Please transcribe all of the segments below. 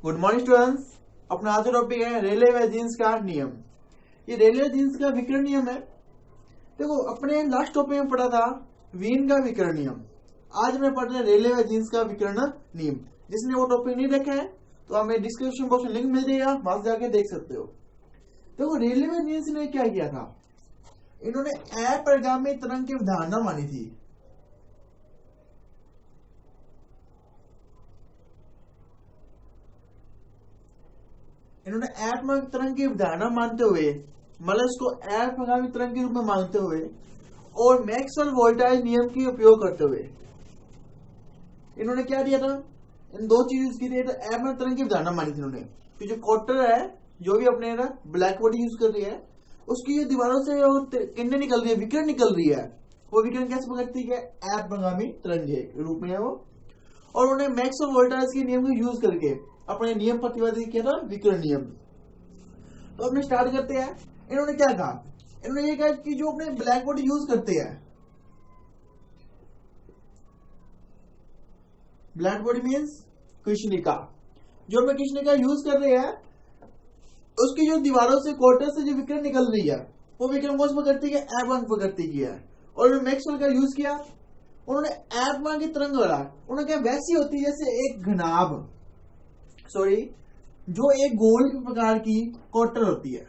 Good morning students. अपना आज का टॉपिक है रेले व जीन्स का नियम। ये रेले जीन्स का विकर्ण नियम है। देखो अपने लास्ट टॉपिक में पढ़ा था वीन का विकर्ण नियम। आज मैं पढ़ रहे हैं रेले व जीन्स का विकर्ण नियम। जिसने वो टॉपिक नहीं देखा है तो हमें डिस्क्रिप्शन बॉक्स में लिंक मिल जाएगा, वहां से जाके देख सकते हो। देखो रेले व जीन्स ने क्या किया था, इन्होंने अपरिगामी तरंग की अवधारणा मानी थी। इन्होंने अपरिगामी तरंग की अवधारणा मानते हुए मतलब इसको अपरिगामी तरंग के रूप में मानते हुए और मैक्सवेल वोल्टाइज नियम की उपयोग करते हुए इन्होंने क्या दिया था, इन दो चीज यूज की थी। अपरिगामी तरंग की अवधारणा मानी थी इन्होंने कि जो क्वार्टर है, जो भी अपने ना ब्लैक बॉडी यूज कर रही है, उसकी जो दीवारों से किरणें निकल रही है, विकिरण निकल रही है, वो विकिरण कैसे पकड़ती है, अपरिगामी तरंग के रूप में है वो। और उन्होंने मैक्सवेल वोल्टाइज के नियम को यूज करके अपने नियम प्रतिपादित किया था, विकिरण नियम। तो अपने स्टार्ट करते हैं। इन्होंने क्या कहा, इन्होंने ये कहा कि जो अपने ब्लैक बॉडी यूज करते हैं, ब्लैक बॉडी मीन्स कृष्णिका, जो अपने कृष्णिका यूज कर रहे हैं, उसकी जो दीवारों से क्वार्टर से जो विकिरण निकल रही है, वो विकिरण कौन सी पकड़ती है, अपरिगामी पकड़ती है। और उन्होंने मैक्सवेल का यूज किया, उन्होंने अपरिगामी तरंग वाला, उन्होंने क्या वैसी होती है जैसे एक घनाभ, सॉरी, जो एक गोल प्रकार की क्वार्टर होती है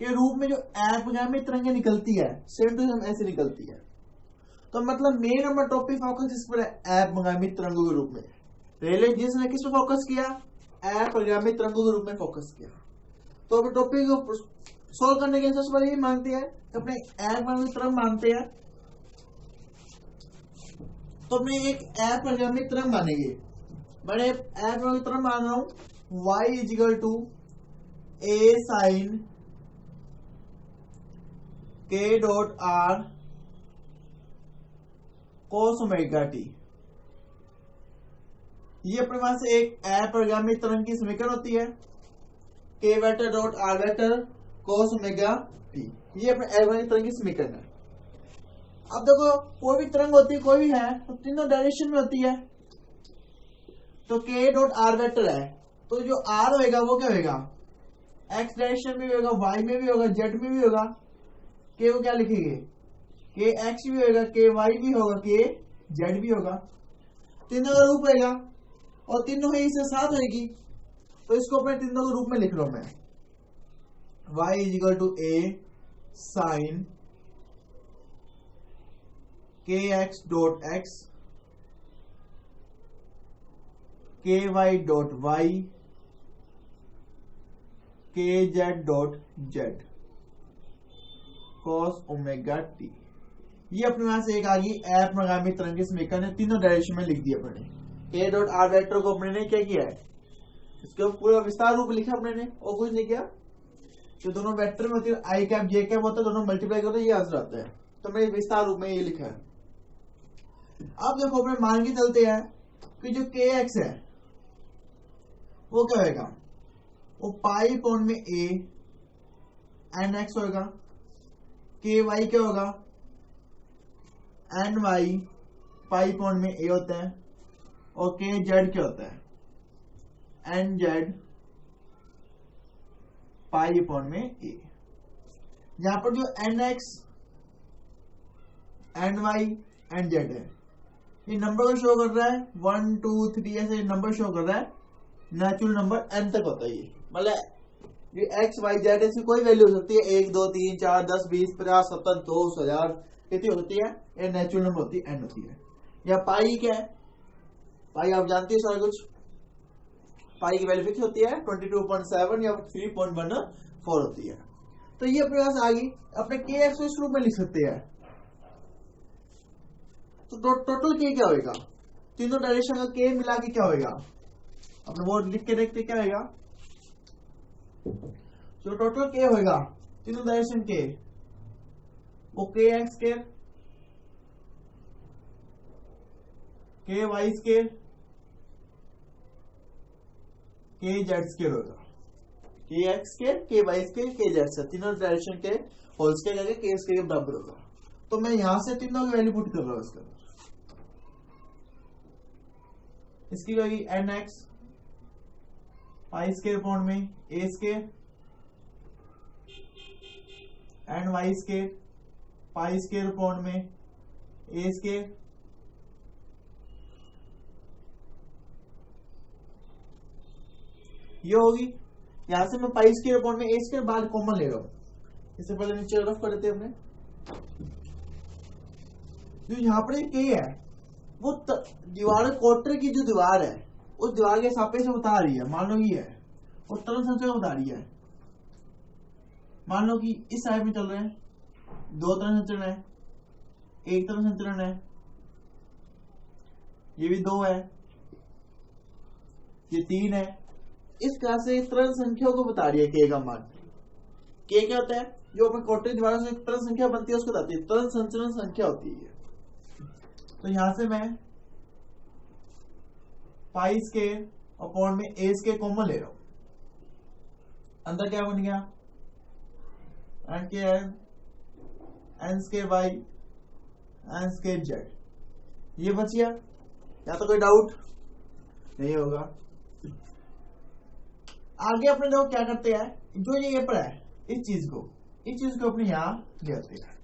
के रूप में जो अपरिगामी तरंगें निकलती है, सेम टू सेम ऐसे निकलती है। तो मतलब मेन हमारा टॉपिक फोकस इस पर है, अपरिगामी तरंगों के रूप में। रेले जीन्स ने किस पर फोकस किया, अपरिगामी तरंगों के रूप में फोकस किया। तो अपने टॉपिक को सोल्व करने के सबसे पहले ये मानते हैं, अपने अपरिगामी तरंग मानते हैं, तो अपने एक अपरिगामी तरंग मानेंगे। मैंने अपरिगामी तरंग मान रहा हूं y equal to a sine k dot r cos omega t। ये अपने पास एक अपरिगामी तरंग की समीकरण होती है, k vector dot r vector cos omega t। ये अपने अपरिगामी तरंग की समीकरण है। अब देखो कोई भी तरंग होती है, कोई भी है, तो तीनों डायरेक्शन में होती है। तो k डॉट r वेक्टर है, तो जो r होगा वो क्या होगा, x डायरेक्शन में भी होगा, y में भी होगा, z में भी होगा। k को क्या लिखेंगे, k x भी होगा, k y भी होगा, k z भी होगा। तीनों का रूप होगा और तीनों ही इससे साथ होगी, तो इसको अपने तीनों के रूप में लिख रहा हूं मैं, y equal to a sine k x dot x k y dot y k z dot z cos omega t। ये अपने पास एक आ गई अपरिगामी तरंग की समीकरण है, तीनों डायरेक्शन में लिख दिया अपने। k डॉट r वेक्टर को अपने ने क्या किया है, इसको पूरा विस्तार रूप लिखा अपने ने, और कुछ नहीं किया। जो दोनों वेक्टर में होती है i कैप j कैप होता है, दोनों मल्टीप्लाई करते हैं, ये आंसर आता है। तो मैंने विस्तार रूप में ये लिखा है। अब देखो अपने मान के चलते हैं कि जो kx है वो क्या होगा, वो पाई पॉइंट में a एन एक्स होगा, के वाई क्या होगा, एन वाई पाई पॉइंट में a होता है, और के जेड क्या होता है, एन जेड पाई पॉइंट में a। यहां पर जो N X N Y N Z है, ये नंबर को शो कर रहा है 1 2 3 ऐसे नंबर शो कर रहा है, नेचुरल नंबर n तक होता है। ये मतलब ये एक्स वाई जेड ऐसी कोई वैल्यू हो सकती है, 1 2 3 4 10 20 50 70 100 1000 कितनी होती है, ये नेचुरल नंबर होती है, n होती है। या पाई क्या है, पाई आप जानते हैं सारा कुछ, पाई की वैल्यू फिक्स होती है 22.7 या 3.14 होती है। तो ये अपने पास आ गई, अपने के एक्स को इस रूप में लिख सकते हैं। तो टोटल के क्या होगा, तीनों डायरेक्शन का के मिला के क्या होगा, अपने वो लिख के देखते क्या होगा। जो टोटल के होगा तीनों डायरेक्शन के, वो के एक्स स्केयर, के वाई स्केयर, के जेड स्केयर होगा। के एक्स स्केयर, के वाई स्केयर, के जेड स्केयर, तीनों डायरेक्शन के होल स्केयर करके के स्केयर के बराबर होगा। तो मैं यहां से तीनों की वैल्यू पुट कर रहा हूं इसके अंदर। इसकी होगी n x pi square upon में a square and y square pi square upon में ए स्केयर ये होगी। यहां से मैं पाई स्केयर अपॉन में ए स्केयर बाद कॉमन ले रहा हूं। इससे पहले नीचे रफ कर देते हैं अपने। जो यहाँ पर के है वो दीवार क्वार्टर की जो दीवार है उस दीवार के सापेक्ष से बता रही है। मान लो ये है और तरल संचरण बता रही है। मान लो कि इस साइड में चल रहे हैं, दो तरल संचरण है, एक तरल संचरण है, ये भी दो है, ये तीन है। इस तरह से तरल संख्या को बता रही है के का मान। के क्या होता है? जो अपने क्वार्टर दीवारों से तरल संख्या बनती है उसको बताती है, तरल संचरण संख्या होती है। तो यहां से मैं पाई स्केयर अपॉन में ए स्केयर कॉमन ले रहा हूं। अंदर क्या बन गया? एन के N square by N square Z. ये बच गया। या तो कोई डाउट नहीं होगा। आगे अपने लोग क्या करते हैं, जो ये पर है इस चीज को अपने यहां ले आते हैं।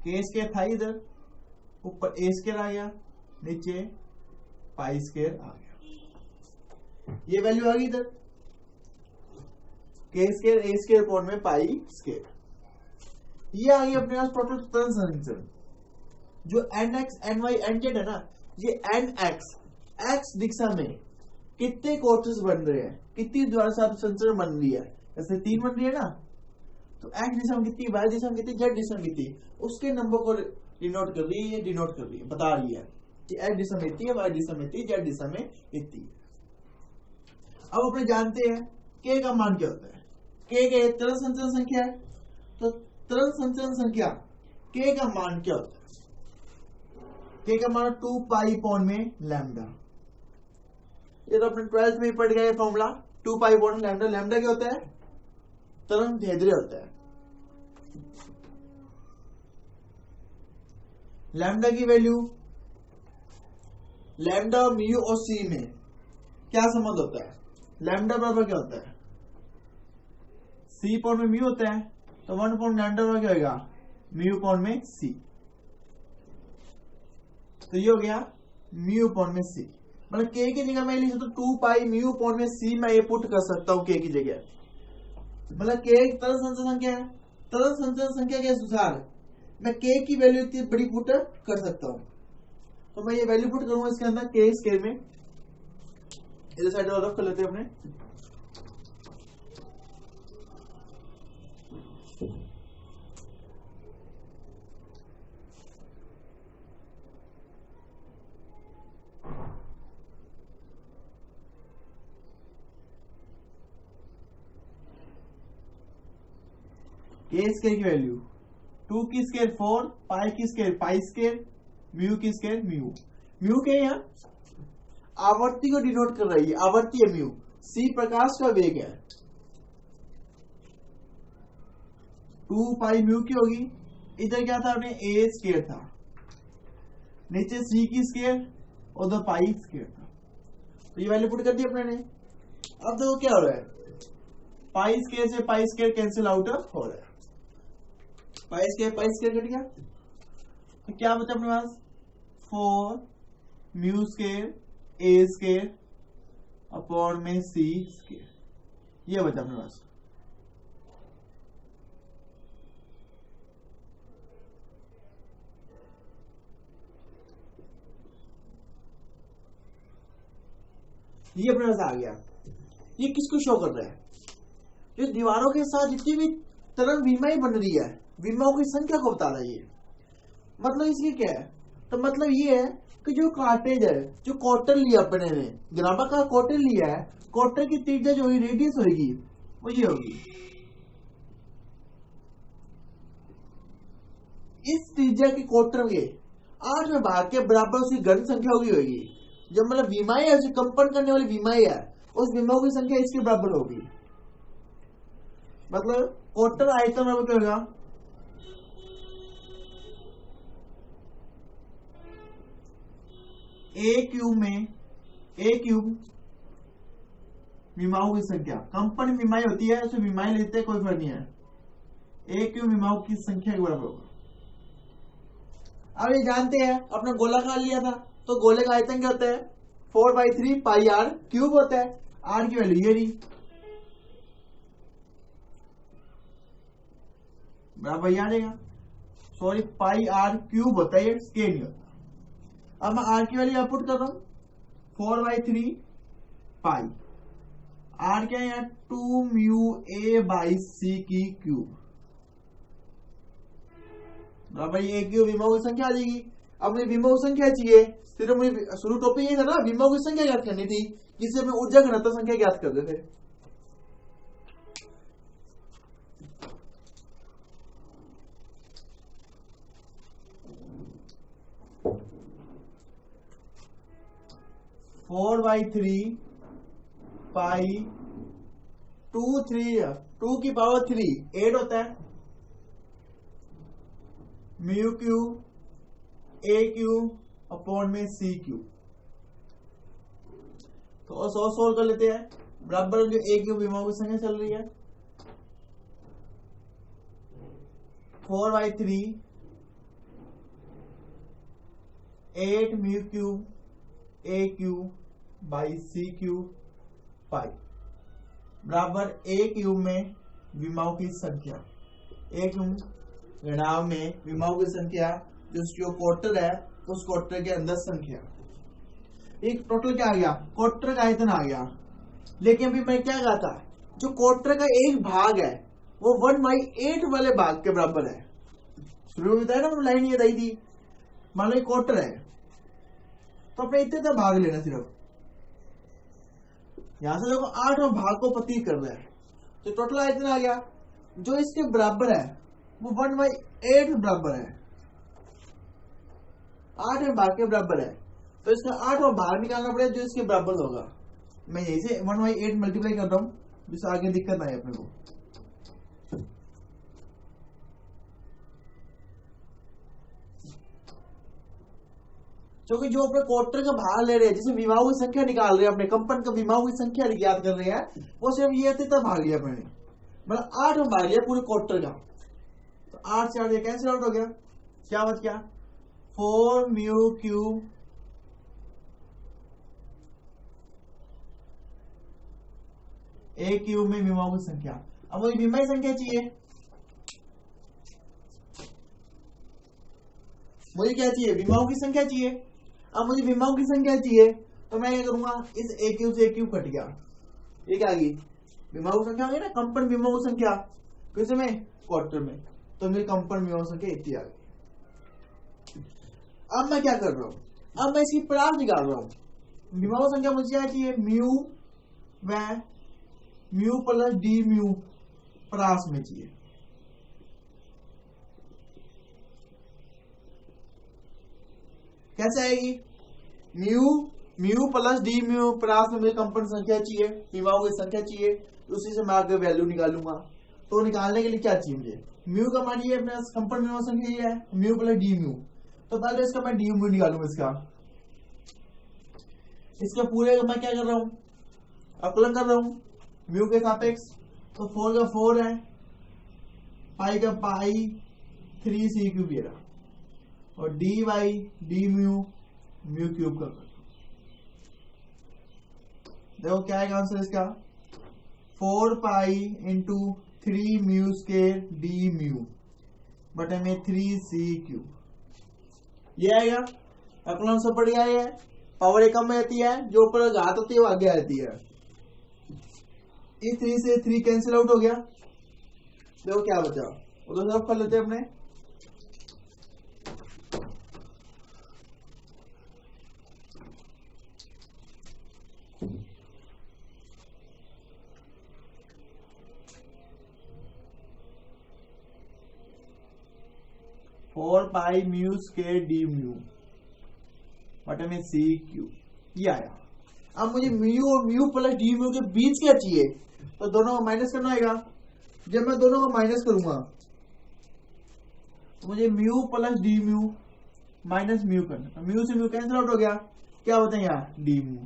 के स्केयर था इधर, ऊपर ए स्केयर आ गया, नीचे पाई स्केयर आ गया। ये वैल्यू आ गई इधर के स्केयर ए स्केयर अपॉन में पाई स्केयर। ये आ गई अपने पास टोटल तरल संचरण। जो N X N Y N Z है ना, ये एन एक्स दिशा में कितने क्वार्टर्स बन रहे हैं, कितनी द्वारा संचरण बन रही है। जैसे 3 बन रही है ना, तो एक्स दिशा में कितनी, वाई दिशा में कितनी, जेड दिशा में कितनी, उसके नंबर को डिनोट कर रही है, बता रही है कि एक्स दिशा में इतनी है, वाई दिशा में इतनी, जेड दिशा में इतनी। अब अपने जानते हैं के का मान क्या होता है। के तरल संचरण संख्या है, तो तरल संचरण संख्या के का मान क्या होता है? के का मान 2 पाई अपॉन में लैम्डा। ये तो अपने 12th में पढ़ गए formula 2 pi upon lambda. Lambda क्या होता है? तरंग दैर्ध्य होता है। लैम्डा की वैल्यू, लैम्डा म्यू और सी में क्या संबंध होता है? लैम्डा बराबर क्या होता है? सी अपॉन में म्यू होता है, तो 1 अपॉन लैम्डा बराबर क्या होगा? म्यू अपॉन में सी। तो ये हो गया म्यू अपॉन में सी। मतलब के की जगह मैं लिख सकता हूं 2 पाई म्यू अपॉन में सी। मैं ये पुट कर सकता हूं के की जगह। मतलब के तरल संचरण संख्या है, तरल संचरण संख्या के अनुसार मैं के की वैल्यू इतनी बड़ी पुट कर सकता हूं। तो मैं ये वैल्यू पुट करूंगा इसके अंदर के स्केयर में। इधर साइड रफ कर लेते हैं अपने। के स्केयर की वैल्यू 2 की स्केयर 4, पाई की स्केयर पाई स्केयर, म्यू की स्केयर म्यू। म्यू के यहाँ आवर्ती को डिनोट कर रही है, आवर्ती है म्यू। सी प्रकाश का वेग है। 2 पाई म्यू की होगी। इधर क्या था अपने ए स्केयर था, नीचे सी की स्केयर और उधर पाई स्केयर था। तो ये वैल्यू पुट कर दी अपने ने। अब देखो क्या हो रहा है, पाई स्केयर से पाई स्केयर कैंसिल आउट हो रहा है। पाई स्केयर कट गया, तो क्या बचा अपने पास? 4 म्यू स्केयर ए स्केयर अपॉन में सी स्केयर। ये बचा अपने पास। ये अपने पास आ गया। ये किसको शो कर रहा है? जो दीवारों के साथ जितनी भी तरल विमाएं बन रही है, विमाओं की संख्या को बता रहा है ये। मतलब इसलिए क्या है? तो मतलब ये है कि जो कार्टेज है, जो क्वार्टर लिया अपने ने, ग्रामा का क्वार्टर लिया है, क्वार्टर की त्रिज्या जो रेडियस होगी वो ये होगी। इस त्रिज्या के क्वार्टर के 8वें भाग के बराबर उसकी घन संख्या होगी। जो मतलब विमाएं है, जो कंपन करने वाली विमाएं है, उस विमाओं की संख्या इसके बराबर होगी। मतलब क्वार्टर आयतन बराबर क्या होगा, ए क्यूब में ए क्यूब विमाओं की संख्या, कंपन विमाई होती है उसमें विमाई लेते हैं, कोई फर्क नहीं है, ए क्यूब विमाओं की संख्या के बराबर होगा। अब ये जानते हैं अपने गोलाकार लिया था, तो गोले का आयतन क्या होता है 4/3 पाई आर क्यूब होता है, आर की वैल्यू ये रही, बराबर आ जाएगा, सॉरी पाई आर क्यूब होता है, ये स्केल नहीं होता। अब मैं आर की वैल्यू पुट कर रहा हूं 4/3 पाई, आर क्या है यहाँ 2 म्यू ए बाई सी की क्यूब, बराबर ये क्यूब विमाओं की संख्या आ जाएगी। अब मुझे विमाओं की संख्या चाहिए, सिर्फ मुझे शुरू टॉपिक ये था ना विमाओं की संख्या ज्ञात करनी थी, जिससे मैं ऊर्जा घनत्व संख्या ज्ञात कर देते। 4/3 पाई 2 की पावर 3 8 होता है, mu cube A cube upon में सी क्यूब, तो 100 सोल्व कर लेते हैं, बराबर जो ए क्यूब विमाओं की संख्या चल रही है 4/3 8 mu cube A cube by C cube pi, बराबर ए क्यूब में विमाओं की संख्या, ए क्यूब गणांक में विमाओं की संख्या जो क्वार्टर है उस क्वार्टर के अंदर संख्या, एक टोटल क्या आ गया क्वार्टर का आयतन आ गया। लेकिन अभी मैं क्या कहा था, जो क्वार्टर का एक भाग है वो 1/8 वाले भाग के बराबर है। शुरू में बताया ना लाइन ये दी थी, मान लो क्वार्टर है तो अपने इतने तक भाग लेना, सिर्फ यहां से देखो 8वां भाग को प्रतीक कर रहा है, तो टोटल आयतन आ गया जो इसके बराबर है वो 1/8 बराबर है, 8वें भाग के बराबर है, तो इसका 8वां भाग निकालना पड़ेगा जो इसके बराबर होगा। मैं यही से 1/8 मल्टीप्लाई कर रहा हूं जिससे आगे दिक्कत ना आए अपने को। क्योंकि जो अपने क्वार्टर का भाग ले रहे हैं, जिसे विमाओं की संख्या निकाल रहे हैं, अपने कंपन का विमाओं की संख्या ज्ञात कर रहे हैं, वो सिर्फ ये इतना भाग लिया मैंने, मतलब 8 भाग लिया पूरे क्वार्टर का, तो 8 से 8 कैंसिल आउट हो गया, क्या बच गया 4 म्यू क्यूब ए क्यूब में विमाओं की संख्या। अब मुझे विमा की संख्या चाहिए, मुझे क्या चाहिए विमाओं की संख्या चाहिए। अब मुझे विमाओं की संख्या चाहिए तो मैं क्या करूंगा, इस ए क्यूब से ए क्यूब कट गया, ये क्या आ गई विमाओं की संख्या आ गई ना, कंपन विमाओं की संख्या किस में क्वार्टर में, तो मेरी कंपन विमाओं की संख्या इतनी आ गई। अब मैं क्या कर रहा हूं, अब मैं इसकी परास निकाल रहा हूं। विमाओं की संख्या मुझे क्या चाहिए म्यू व म्यू प्लस डी म्यू परास में चाहिए, कैसे आएगी म्यू प्लस डी म्यू परास में मुझे कंपन संख्या चाहिए, विमाओं की संख्या चाहिए, उसी से मैं आगे वैल्यू निकालूंगा। तो निकालने के लिए क्या चाहिए मुझे, म्यू का मान ये अपना कंपन विमाओं संख्या ये है म्यू प्लस डी म्यू, तो पहले इसका मैं डी म्यू निकालूंगा, इसका पूरे का मैं क्या कर रहा हूं अवकलन कर रहा हूं म्यू के सापेक्ष, तो 4 का 4 है, पाई का पाई 3 सी क्यूब ये रहा, और D by D mu mu cube कर देखो क्या है आंसर इसका 4 pi into 3 mu square D mu बटे में 3 सी क्यूब, ये आएगा अवकलन सब बढ़ गया है, पावर एक कम में आती है, जो ऊपर घात होती है वो आगे आती है, इस 3 से 3 कैंसिल आउट हो गया, देखो क्या बचा, उधर सब कर लेते हैं अपने। Four pi mu square D mu बटे में सी क्यू, ये आया। अब मुझे म्यू और म्यू प्लस डी म्यू के बीच क्या चाहिए, तो दोनों को माइनस करना होगा, जब मैं दोनों को माइनस करूंगा तो मुझे mu plus D mu minus mu करना, म्यू से म्यू कैंसिल आउट हो गया, क्या होता है यहाँ डी म्यू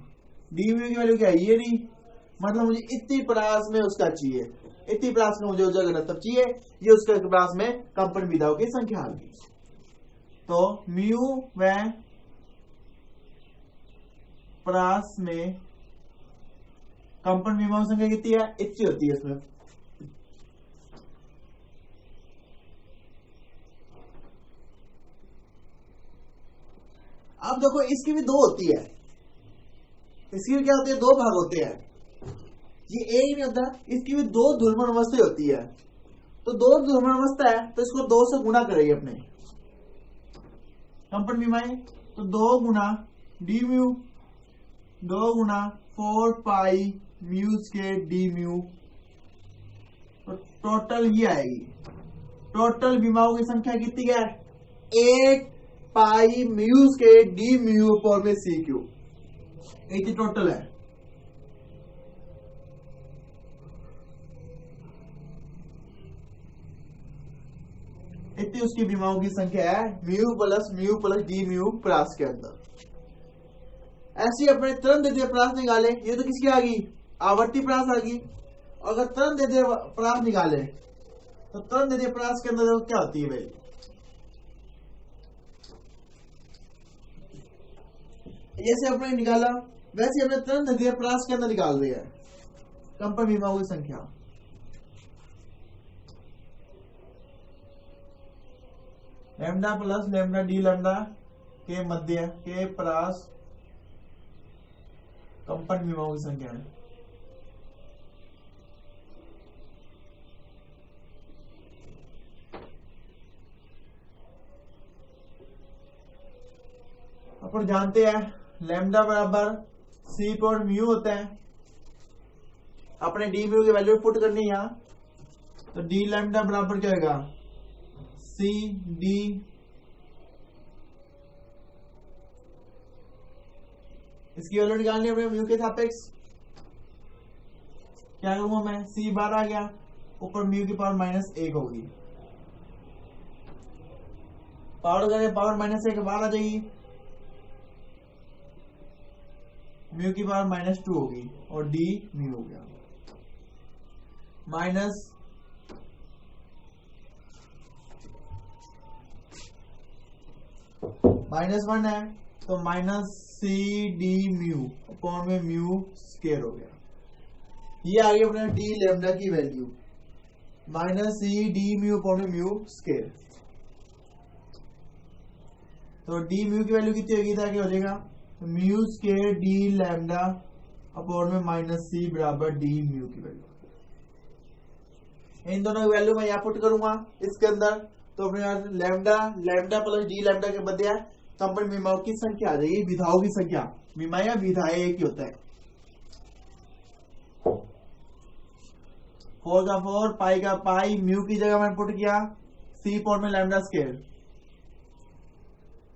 की वैल्यू क्या है ये नहीं, मतलब मुझे इतनी परास में उसका चाहिए, इतनी परास में मुझे ऊर्जा घनत्व चाहिए, ये उसके परास में कंपन विधाओं की संख्या आ गई। तो म्यू व परास में कंपन विमाओं की संख्या कितनी है, इतनी होती है इसमें। अब देखो इसकी भी दो होती है, इसकी भी क्या होती है, दो भाग होते हैं, ये एक ही नहीं होता, इसकी भी दो ध्रुवण अवस्था होती है। तो दो ध्रुवण अवस्था है तो इसको दो से गुणा करेंगे अपने कंपन विमाएं, तो दो गुणा डी म्यू, दो गुणा 4 पाई म्यू के डी म्यू, तो टोटल ये आएगी, टोटल विमाओं की संख्या कितनी है 8 पाई म्यू के डी म्यू पर में सी क्यू, इतनी टोटल है। इतनी उसकी विमाओं की संख्या है म्यू प्लस डी म्यू परास के अंदर। ऐसे अपने तरंग दैर्ध्य परास निकाले, ये तो किसकी आ गई, आवर्ती परास आ गई। अगर तरंग दैर्ध्य परास निकाले तो तरंग दैर्ध्य परास के अंदर क्या होती है भाई, जैसे अपने निकाला वैसे अपने तरंग दैर्ध्य परास के अंदर निकाल दिया है कंपन विमाओं की संख्या। Lambda plus lambda D lambda के मध्य के परास कंपन विमाओं की संख्या है। अपन जानते हैं लैम्डा बराबर सी पर म्यू होता है, अपने डी म्यू की वैल्यू पुट करनी है यहाँ, तो डी लैम्डा बराबर क्या होगा सी डी, इसकी वैल्यू निकालनी है अपने म्यू के सापेक्ष, क्या करूंगा मैं, सी बार आ गया, ऊपर म्यू की पावर -1 होगी, पावर करें पावर -1 बाहर आ जाएगी, म्यू की पावर -2 होगी और डी म्यू हो गया -1 है तो सी डी म्यू अपॉन में म्यू स्क्वायर हो गया, ये आ गई अपने डी लैम्डा की value C D mu upon में म्यू स्क्वायर। तो डी म्यू की वैल्यू कितनी होगी, क्या हो जाएगा mu square D lambda upon में -c बराबर डी म्यू की वैल्यू। इन दोनों की वैल्यू मैं यहाँ पुट करूंगा इसके अंदर, तो अपने यहाँ लैम्डा प्लस डी लैम्डा के बदले कंपन विमाओं की संख्या आ जाएगी, विधाओं की संख्या, विमा या विधाएं एक ही होता है। 4 का 4 पाई का पाई, म्यू की जगह मैंने पुट किया सी पॉइंट में लैम्डा स्क्वायर,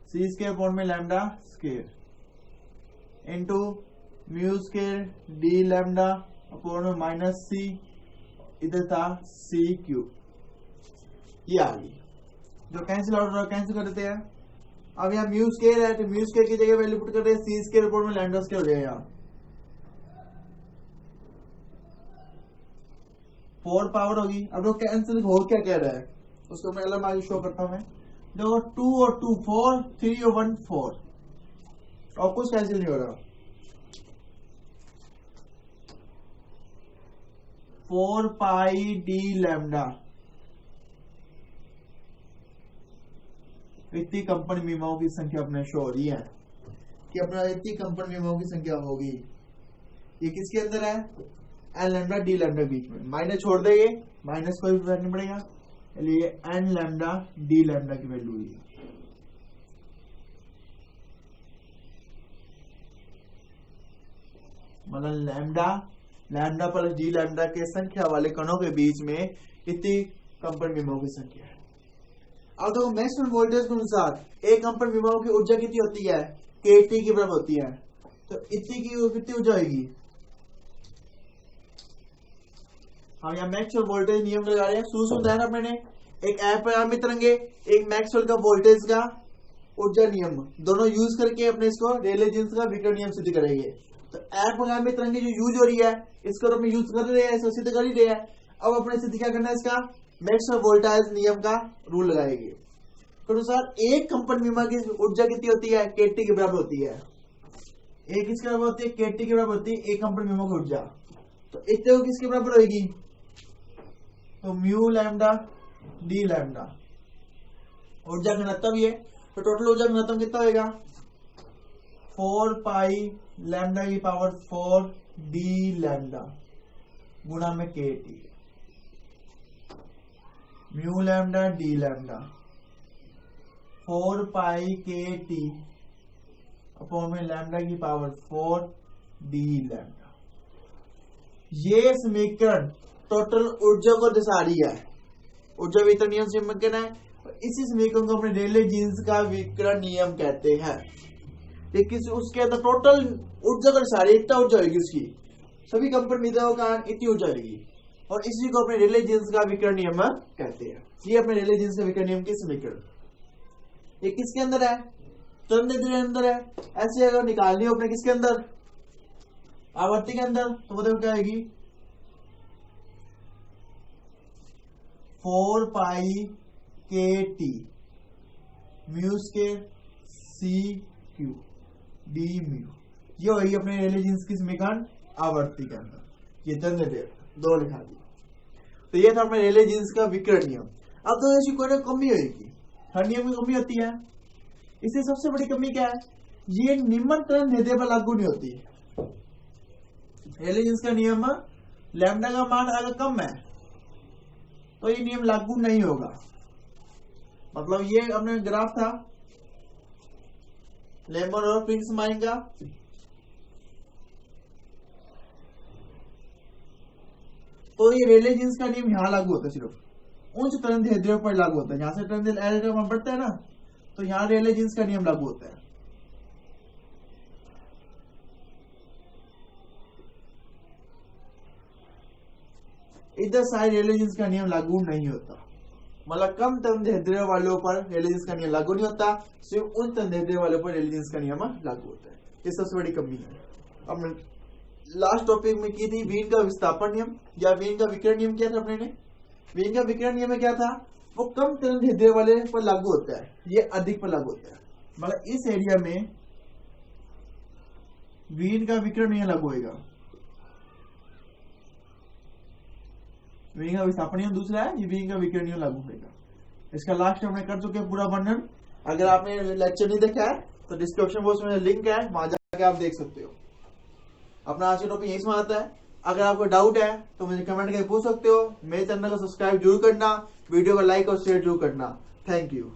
सी स्क्वायर पॉइंट में lambda square into mu square D lambda upon में -c, इधर था सी क्यूब, ये आ गई, जो कैंसिल आउट हो कैंसिल कर देते हैं। अब यहाँ म्यू स्क्वायर है तो म्यू स्क्वायर की जगह वैल्यू पुट करते हैं सी स्क्वायर अपॉन में लैम्डा स्क्वायर हो जाएगा, 4 पावर होगी। अब लोग कैंसिल हो क्या कह रहा है उसको मैं अलग आगे शो करता हूं। मैं देखो 2 और 2 4, 3 और 1 4, और कुछ कैंसिल नहीं हो रहा। 4 पाई डी लैम्डा, इतनी कंपन विमाओं की संख्या अपने शो हो रही है कि अपना इतनी कंपन विमाओं की संख्या होगी। ये किसके अंदर है, एन लैम्डा डी लैम्डा बीच में, माइनस छोड़ देंगे, माइनस कोई भी फर्क नहीं पड़ेगा, इसलिए एन लैम्डा डी लैम्डा की वैल्यू हुई, मतलब लैम्डा प्लस डी लैम्डा के संख्या वाले कणों के बीच में इतनी कंपन विमाओं की संख्या है। अब देखो मैक्सिमम वोल्टेज के अनुसार एक कंपन विमाओं की ऊर्जा कितनी होती है, kT की बराबर होती है, तो इतनी की कितनी ऊर्जा होगी, हम यहाँ मैक्सवेल वोल्टेज नियम लगा रहे हैं। शुरू बताया ना मैंने, एक अपरिमेय तरंगे, एक मैक्सवेल का वोल्टेज का ऊर्जा नियम, दोनों यूज करके अपने इसको रेले जीन्स का विकर्ण नियम सिद्ध करेंगे। तो अपरिमेय तरंगे जो यूज हो रही है इसको तो हम यूज कर रहे हैं, इसको सिद्ध कर ही रहे हैं। अब अपने सिद्ध क्या करना है, इसका मैक्सवेल वोल्टेज नियम का रूल लगाएंगे। तो अनुसार एक कंपन विमा की ऊर्जा कितनी होती है, KT के बराबर होती है। एक किसके बराबर होती है, KT के बराबर होती है एक कंपन विमा की ऊर्जा। तो इतने को किसके बराबर होगी, तो म्यू लैम्डा डी लैम्डा ऊर्जा घनत्व ये। तो टोटल ऊर्जा घनत्व कितना होगा, 4 पाई लैम्डा की पावर 4 डी लैम्डा गुणा में KT, mu lambda D lambda 4 पाई KT अपॉन में लैम्डा की पावर 4 डी लैम्डा। ये समीकरण टोटल ऊर्जा को दर्शा रही है, ऊर्जा वितरण नियम से समीकरण है। इसी समीकरण को अपने रेले जीन्स का विकर्ण नियम कहते हैं। लेकिन उसके अंदर टोटल ऊर्जा को दर्शा रही है, इतना ऊर्जा होगी उसकी, सभी कंपन विधाओं का इतनी ऊर्जा होगी, और इसी को अपने रेले जीन्स का विकर्ण नियम कहते हैं। ये अपने रेले जीन्स का विकर्ण नियम की समीकरण। ये किसके अंदर है, तरंग दैर्ध्य के अंदर है। ऐसे अगर निकालनी हो अपने किसके अंदर, आवर्ती के अंदर, तो वो देखो क्या आएगी, 4 पाई KT mu square C Q D mu. ये होगी अपने रेले जीन्स की समीकरण आवर्ती के अंदर। ये तरंग दैर्ध्य दो लिखा दिया। तो ये था अपने रेले जीन्स का विकर्ण नियम। अब तो ऐसी कोई ना कमी होगी, हर नियम में कमी होती है। इससे सबसे बड़ी कमी क्या है, ये निम्न तरंग दैर्ध्य पर लागू नहीं होती। रेले जीन्स का नियम लैम्डा का मान अगर कम है तो ये नियम लागू नहीं होगा। मतलब ये अपने ग्राफ था लेमन और प्रिंसमाइन का, तो ये रेले जीन्स का नियम यहां लागू होता है, सिर्फ उच्च तरंग दैर्ध्य पर लागू होता है। यहां से तरंग दैर्ध्य बढ़ता है ना, तो यहां रेले जीन्स का नियम लागू होता है। इधर सारे रेले जीन्स का नियम लागू नहीं होता। मतलब कम तरंग दैर्ध्य वालों पर रेले जीन्स का नियम लागू नहीं होता, सिर्फ उन तरंग दैर्ध्य वालों पर रेले जीन्स का नियम लागू होता है। ये सबसे बड़ी कमी है। अब लास्ट टॉपिक में की थी वीन का विस्थापन नियम या वीन का विकर्ण नियम। क्या था अपने ने, वीन का विकर्ण नियम में क्या था, वो कम तरंग दैर्ध्य वाले पर लागू होता है, ये अधिक पर लागू होता है। मतलब इस एरिया में वीन का विकर्ण नियम लागू होगा। वीन का विस्थापन नियम दूसरा है, ये वीन का विकर्ण नियम लागू होगा। इसका लास्ट हमने कर चुके पूरा वर्णन। अगर आपने लेक्चर नहीं देखा है तो डिस्क्रिप्शन बॉक्स में लिंक है, वहां जाकर आप देख सकते हो। अपना आज का टॉपिक यही समाप्त है। अगर आपको डाउट है तो मुझे कमेंट करके पूछ सकते हो। मेरे चैनल को सब्सक्राइब जरूर करना, वीडियो को लाइक और शेयर जरूर करना। Thank you.